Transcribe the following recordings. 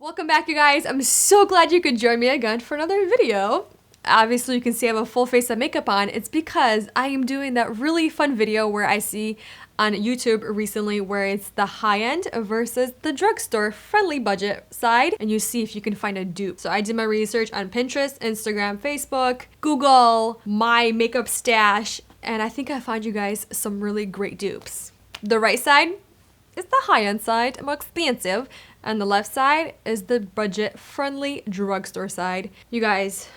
Welcome back, you guys. I'm so glad you could join me again for another video. Obviously, you can see I have a full face of makeup on. It's because I am doing that really fun video where I see on YouTube recently where it's the high-end versus the drugstore friendly budget side, and you see if you can find a dupe. So I did my research on Pinterest, Instagram, Facebook, Google, my makeup stash, and I think I found you guys some really great dupes. The right side is the high-end side, more expensive, and the left side is the budget-friendly drugstore side. You guys,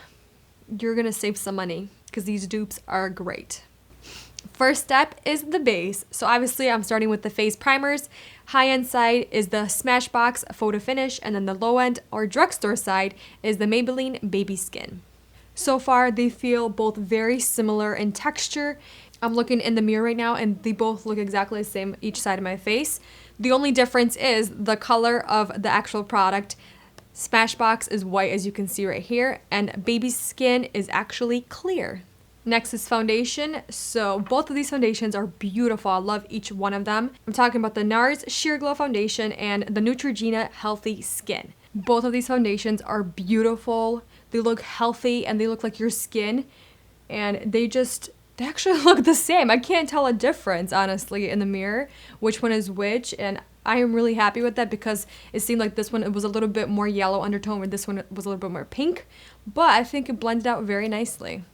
you're gonna save some money because these dupes are great. First step is the base. So obviously I'm starting with the face primers. High-end side is the Smashbox Photo Finish, and then the low-end or drugstore side is the Maybelline Baby Skin. So far, they feel both very similar in texture. I'm looking in the mirror right now and they both look exactly the same each side of my face. The only difference is the color of the actual product. Smashbox is white, as you can see right here, and Baby Skin is actually clear. Next is foundation. So both of these foundations are beautiful. I love each one of them. I'm talking about the NARS Sheer Glow Foundation and the Neutrogena Healthy Skin. Both of these foundations are beautiful. They look healthy and they look like your skin, and they actually look the same. I can't tell a difference, honestly, in the mirror, which one is which, and I am really happy with that because it seemed like this one, it was a little bit more yellow undertone, where this one was a little bit more pink, but I think it blended out very nicely.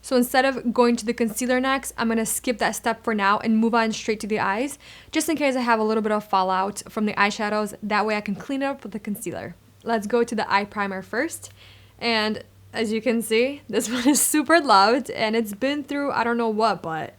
So instead of going to the concealer next, I'm going to skip that step for now and move on straight to the eyes, just in case I have a little bit of fallout from the eyeshadows. That way I can clean it up with the concealer. Let's go to the eye primer first, and as you can see, this one is super loved, and it's been through I don't know what, but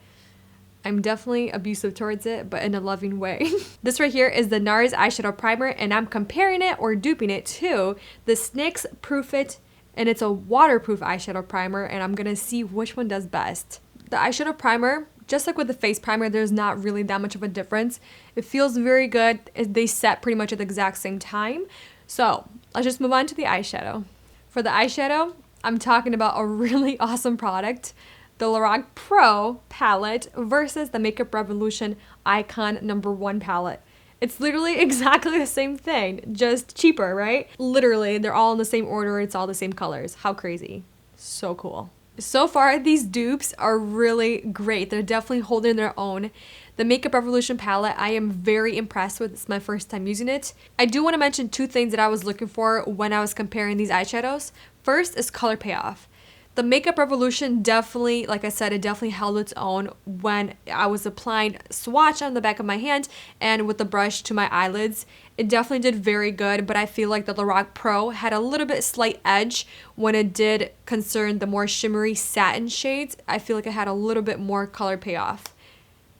I'm definitely abusive towards it, but in a loving way. This right here is the NARS Eyeshadow Primer, and I'm comparing it or duping it to the NYX Proof It, and it's a waterproof eyeshadow primer, and I'm gonna see which one does best. The eyeshadow primer, just like with the face primer, there's not really that much of a difference. It feels very good. They set pretty much at the exact same time. So let's just move on to the eyeshadow. For the eyeshadow, I'm talking about a really awesome product, the Lorac Pro palette versus the Makeup Revolution Icon #1 palette. It's literally exactly the same thing, just cheaper, right? Literally, they're all in the same order. It's all the same colors. How crazy. So cool. So far, these dupes are really great. They're definitely holding their own. The Makeup Revolution palette, I am very impressed with. It's my first time using it. I do want to mention two things that I was looking for when I was comparing these eyeshadows. First is color payoff. The Makeup Revolution definitely, like I said, it definitely held its own when I was applying swatch on the back of my hand and with the brush to my eyelids. It definitely did very good, but I feel like the Lorac Pro had a little bit slight edge when it did concern the more shimmery satin shades. I feel like it had a little bit more color payoff.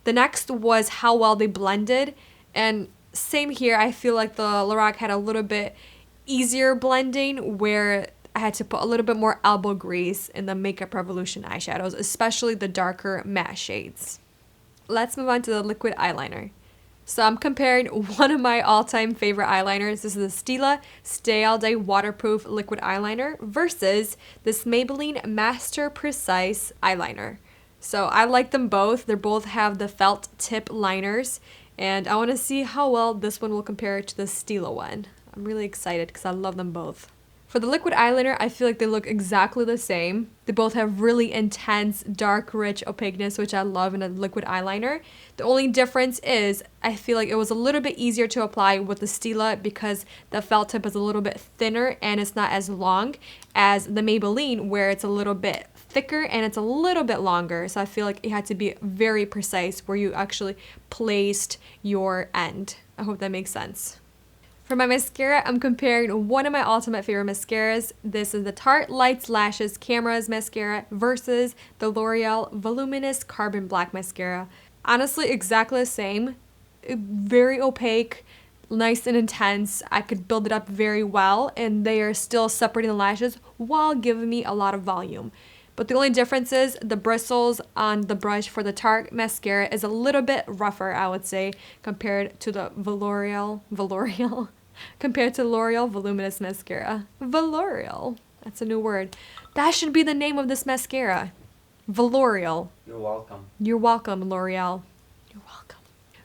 The next was how well they blended, and same here, I feel like the Lorac had a little bit easier blending where I had to put a little bit more elbow grease in the Makeup Revolution eyeshadows, especially the darker matte shades. Let's move on to the liquid eyeliner. So I'm comparing one of my all-time favorite eyeliners. This is the Stila Stay All Day Waterproof Liquid Eyeliner versus this Maybelline Master Precise Eyeliner. So I like them both. They both have the felt tip liners, and I want to see how well this one will compare to the Stila one. I'm really excited because I love them both. For the liquid eyeliner, I feel like they look exactly the same. They both have really intense, dark, rich opaqueness, which I love in a liquid eyeliner. The only difference is I feel like it was a little bit easier to apply with the Stila because the felt tip is a little bit thinner and it's not as long as the Maybelline, where it's a little bit thicker and it's a little bit longer. So I feel like it had to be very precise where you actually placed your end. I hope that makes sense. For my mascara, I'm comparing one of my ultimate favorite mascaras. This is the Tarte Lights Lashes Cameras Mascara versus the L'Oreal Voluminous Carbon Black Mascara. Honestly, exactly the same. Very opaque, nice and intense. I could build it up very well, and they are still separating the lashes while giving me a lot of volume. But the only difference is the bristles on the brush for the Tarte mascara is a little bit rougher, I would say, compared to the compared to L'Oreal Voluminous Mascara. L'Oreal. That's a new word. That should be the name of this mascara. L'Oreal. You're welcome. You're welcome, L'Oreal. You're welcome.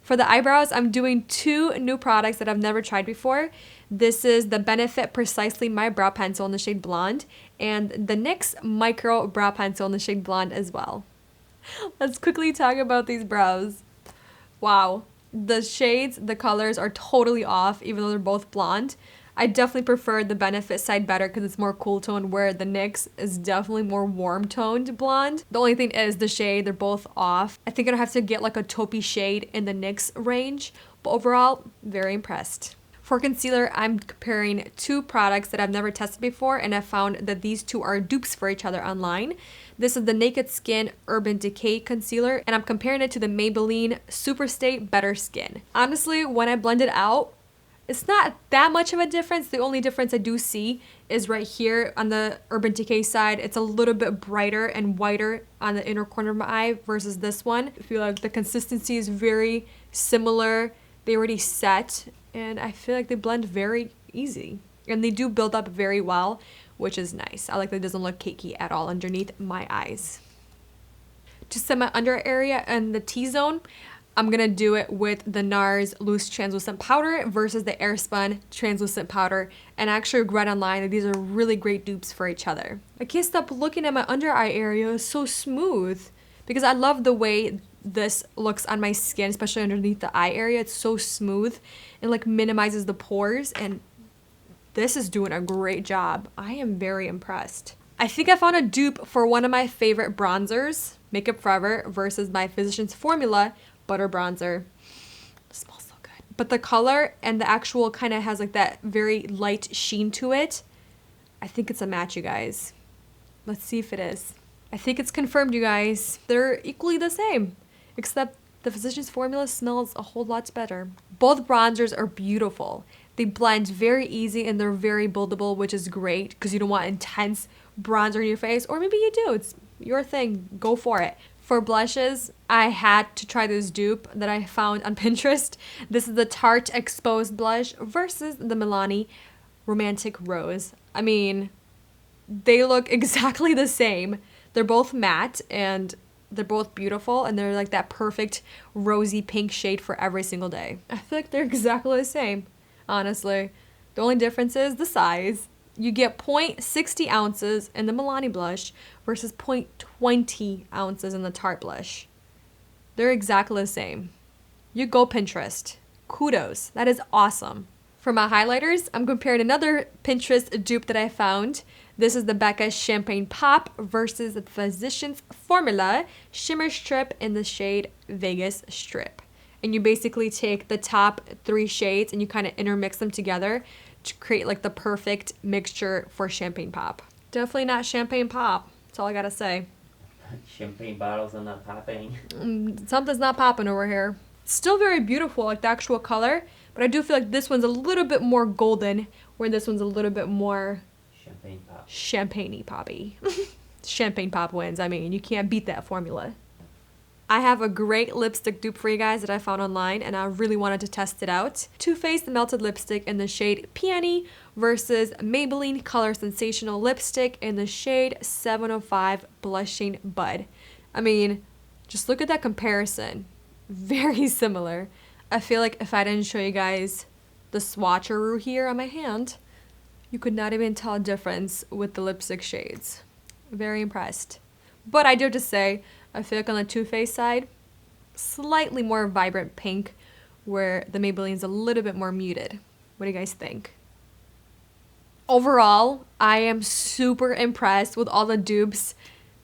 For the eyebrows, I'm doing two new products that I've never tried before. This is the Benefit Precisely My Brow Pencil in the shade Blonde, and the NYX Micro Brow Pencil in the shade Blonde as well. Let's quickly talk about these brows. Wow. The shades, the colors are totally off, even though they're both blonde. I definitely prefer the Benefit side better because it's more cool tone, where the NYX is definitely more warm toned blonde. The only thing is the shade, they're both off. I think I'd have to get like a taupey shade in the NYX range, but overall, very impressed. For concealer, I'm comparing two products that I've never tested before, and I found that these two are dupes for each other online. This is the Naked Skin Urban Decay Concealer, and I'm comparing it to the Maybelline Superstay Better Skin. Honestly, when I blend it out, it's not that much of a difference. The only difference I do see is right here on the Urban Decay side. It's a little bit brighter and whiter on the inner corner of my eye versus this one. I feel like the consistency is very similar. They already set, and I feel like they blend very easy. And they do build up very well, which is nice. I like that it doesn't look cakey at all underneath my eyes. To set my under area and the T-zone, I'm gonna do it with the NARS Loose Translucent Powder versus the Airspun Translucent Powder. And I actually read online that these are really great dupes for each other. I can't stop looking at my under eye area. It's so smooth because I love the way this looks on my skin, especially underneath the eye area. It's so smooth and like minimizes the pores, and this is doing a great job. I am very impressed. I think I found a dupe for one of my favorite bronzers, Makeup Forever versus my Physicians Formula Butter Bronzer. It smells so good. But the color and the actual kind of has like that very light sheen to it. I think it's a match, you guys. Let's see if it is. I think it's confirmed, you guys. They're equally the same, except the Physicians Formula smells a whole lot better. Both bronzers are beautiful. They blend very easy and they're very buildable, which is great because you don't want intense bronzer in your face, or maybe you do. It's your thing. Go for it. For blushes, I had to try this dupe that I found on Pinterest. This is the Tarte Exposed Blush versus the Milani Romantic Rose. I mean, they look exactly the same. They're both matte and they're both beautiful, and they're like that perfect rosy pink shade for every single day. I feel like they're exactly the same, honestly. The only difference is the size. You get 0.60 ounces in the Milani blush versus 0.20 ounces in the Tarte blush. They're exactly the same. You go Pinterest. Kudos. That is awesome. For my highlighters, I'm comparing another Pinterest dupe that I found. This is the Becca Champagne Pop versus the Physicians Formula Shimmer Strip in the shade Vegas Strip. And you basically take the top 3 shades and you kind of intermix them together to create like the perfect mixture for Champagne Pop. Definitely not Champagne Pop. That's all I gotta say. Champagne bottles are not popping. Something's not popping over here. Still very beautiful, like the actual color, but I do feel like this one's a little bit more golden, where this one's a little bit more Champagne pop. Champagne-y poppy. Champagne Pop wins. I mean, you can't beat that formula. I have a great lipstick dupe for you guys that I found online, and I really wanted to test it out. Too Faced Melted Lipstick in the shade Peony versus Maybelline Color Sensational Lipstick in the shade 705 Blushing Bud. I mean, just look at that comparison. Very similar. I feel like if I didn't show you guys the swatcheroo here on my hand, you could not even tell a difference with the lipstick shades. Very impressed. But I do have to say, I feel like on the Too Faced side, slightly more vibrant pink, where the Maybelline's a little bit more muted. What do you guys think? Overall, I am super impressed with all the dupes.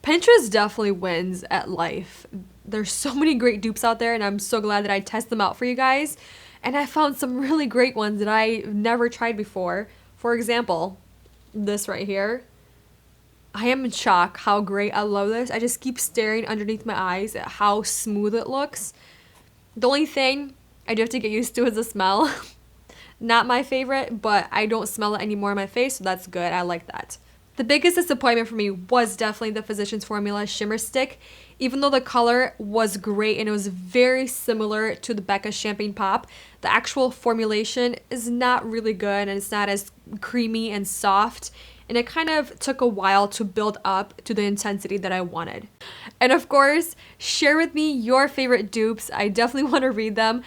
Pinterest definitely wins at life. There's so many great dupes out there, and I'm so glad that I test them out for you guys. And I found some really great ones that I've never tried before. For example, this right here. I am in shock how great I love this. I just keep staring underneath my eyes at how smooth it looks. The only thing I do have to get used to is the smell. Not my favorite, but I don't smell it anymore on my face, so that's good. I like that. The biggest disappointment for me was definitely the Physicians Formula Shimmer Stick. Even though the color was great and it was very similar to the Becca Champagne Pop, the actual formulation is not really good, and it's not as creamy and soft. And it kind of took a while to build up to the intensity that I wanted. And of course, share with me your favorite dupes. I definitely want to read them.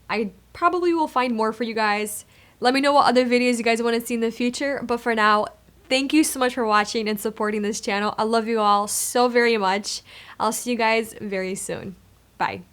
I probably will find more for you guys. Let me know what other videos you guys want to see in the future. But for now, thank you so much for watching and supporting this channel. I love you all so very much. I'll see you guys very soon. Bye.